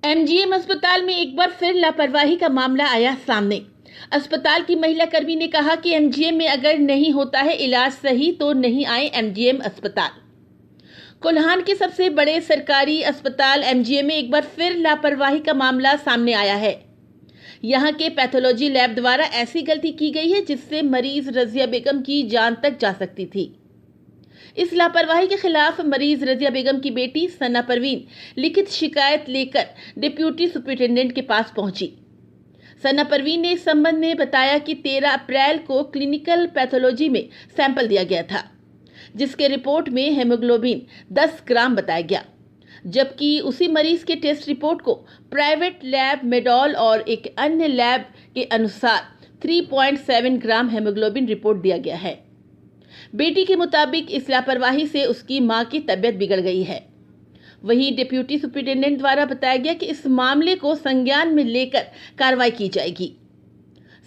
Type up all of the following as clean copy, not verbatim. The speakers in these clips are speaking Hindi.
एमजीएम अस्पताल में एक बार फिर लापरवाही का मामला आया सामने। अस्पताल की महिला कर्मी ने कहा कि एमजीएम में अगर नहीं होता है इलाज सही तो नहीं आए एमजीएम अस्पताल। कोल्हान के सबसे बड़े सरकारी अस्पताल एमजीएम में एक बार फिर लापरवाही का मामला सामने आया है। यहां के पैथोलॉजी लैब द्वारा ऐसी गलती की गई है जिससे मरीज रजिया बेगम की जान तक जा सकती थी। इस लापरवाही के खिलाफ मरीज रजिया बेगम की बेटी सना परवीन लिखित शिकायत लेकर डिप्टी सुपरिटेंडेंट के पास पहुंची। सना परवीन ने इस संबंध में बताया कि 13 अप्रैल को क्लिनिकल पैथोलॉजी में सैंपल दिया गया था, जिसके रिपोर्ट में हेमोग्लोबिन 10 ग्राम बताया गया, जबकि उसी मरीज के टेस्ट रिपोर्ट को प्राइवेट लैब मेडॉल और एक अन्य लैब के अनुसार 3.7 ग्राम हेमोग्लोबिन रिपोर्ट दिया गया है। बेटी के मुताबिक इस लापरवाही से उसकी मां की तबीयत बिगड़ गई है। वहीं डिप्टी सुपरिटेंडेंट द्वारा बताया गया कि इस मामले को संज्ञान में लेकर कार्रवाई की जाएगी।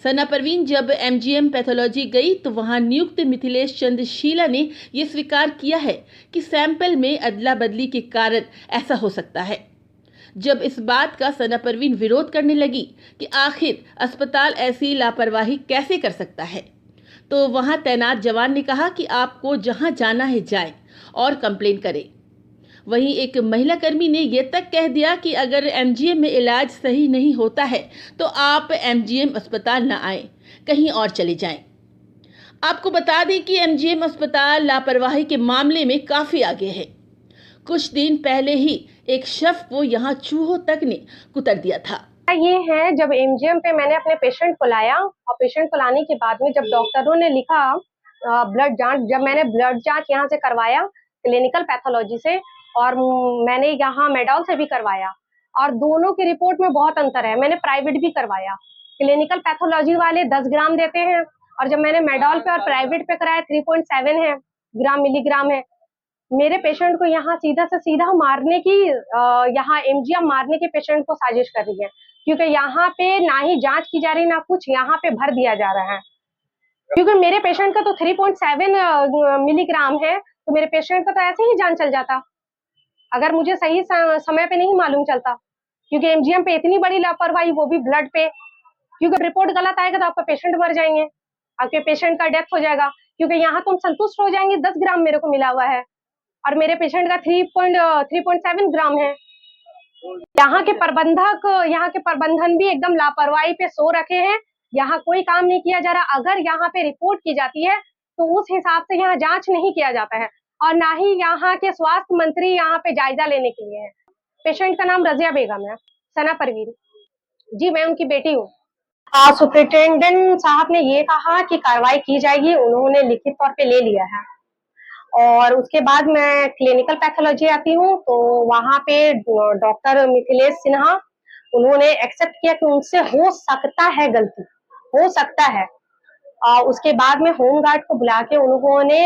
सना परवीन जब एमजीएम पैथोलॉजी गई तो वहां नियुक्त मिथिलेश चंद्र शीला ने यह स्वीकार किया है कि सैंपल में अदला बदली के कारण ऐसा हो सकता है। जब इस बात का सना परवीन विरोध करने लगी कि आखिर अस्पताल ऐसी लापरवाही कैसे कर सकता है, तो वहां तैनात जवान ने कहा कि आपको जहां जाना है जाएं और कंप्लेन करें। वहीं एक महिला कर्मी ने यह तक कह दिया कि अगर एमजीएम में इलाज सही नहीं होता है तो आप एमजीएम अस्पताल न आएं, कहीं और चले जाएं। आपको बता दें कि एमजीएम अस्पताल लापरवाही के मामले में काफी आगे है। कुछ दिन पहले ही एक शव को यहां चूहों तक ने कुतर दिया था। ये है, जब एमजीएम पे मैंने अपने पेशेंट को लाया और पेशेंट को लाने के बाद में जब डॉक्टरों ने लिखा ब्लड जांच, जब मैंने ब्लड जांच यहाँ से करवाया क्लिनिकल पैथोलॉजी से और मैंने यहाँ मेडॉल से भी करवाया और दोनों की रिपोर्ट में बहुत अंतर है। मैंने प्राइवेट भी करवाया, क्लिनिकल पैथोलॉजी वाले 10 ग्राम देते हैं और जब मैंने मेडॉल पे और प्राइवेट पे कराया 3.7 है ग्राम मिलीग्राम है। मेरे पेशेंट को यहाँ सीधा से सीधा मारने की यहाँ एमजीएम मारने के पेशेंट को साजिश कर रही है, क्योंकि यहाँ पे ना ही जांच की जा रही ना कुछ, यहाँ पे भर दिया जा रहा है। क्योंकि मेरे पेशेंट का तो 3.7 मिलीग्राम है, तो मेरे पेशेंट का तो ऐसे ही जान चल जाता अगर मुझे सही समय पे नहीं मालूम चलता। क्योंकि एमजीएम पे इतनी बड़ी लापरवाही, वो भी ब्लड पे, क्योंकि रिपोर्ट गलत आएगा तो आपका पेशेंट मर जाएंगे, आपके पेशेंट का डेथ हो जाएगा। क्योंकि यहाँ तुम संतुष्ट हो जाएंगे 10 ग्राम मेरे को मिला हुआ है और मेरे पेशेंट का 3.7 ग्राम है। यहाँ के प्रबंधन भी एकदम लापरवाही पे सो रखे हैं। यहाँ कोई काम नहीं किया जा रहा। अगर यहाँ पे रिपोर्ट की जाती है तो उस हिसाब से यहाँ जांच नहीं किया जाता है और ना ही यहाँ के स्वास्थ्य मंत्री यहाँ पे जायजा लेने के लिए है। पेशेंट का नाम रजिया बेगम है, सना परवीन जी, मैं उनकी बेटी हूँ। सुपरिटेंडेंट साहब ने ये कहा कि कार्रवाई की जाएगी, उन्होंने लिखित तौर पे ले लिया है। और उसके बाद मैं क्लिनिकल पैथोलॉजी आती हूँ तो वहां पे डॉक्टर मिथिलेश सिन्हा, उन्होंने एक्सेप्ट किया कि उनसे हो सकता है गलती, हो सकता है। उसके बाद में होमगार्ड को बुला के उन्होंने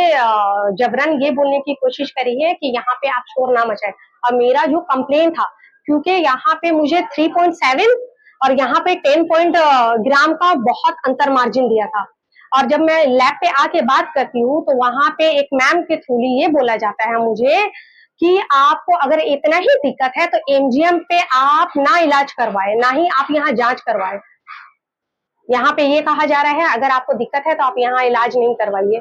जबरन ये बोलने की कोशिश करी है कि यहाँ पे आप शोर ना मचाएं। और मेरा जो कंप्लेन था, क्योंकि यहाँ पे मुझे 3.7 और यहाँ पे 10 ग्राम का बहुत अंतर मार्जिन दिया था। और जब मैं लैब पे आके बात करती हूँ तो वहां पे एक मैम के थ्रू ये बोला जाता है मुझे कि आपको अगर इतना ही दिक्कत है तो एमजीएम पे आप ना इलाज करवाए, ना ही आप यहाँ जांच करवाए। यहाँ पे ये कहा जा रहा है अगर आपको दिक्कत है तो आप यहाँ इलाज नहीं करवाइए।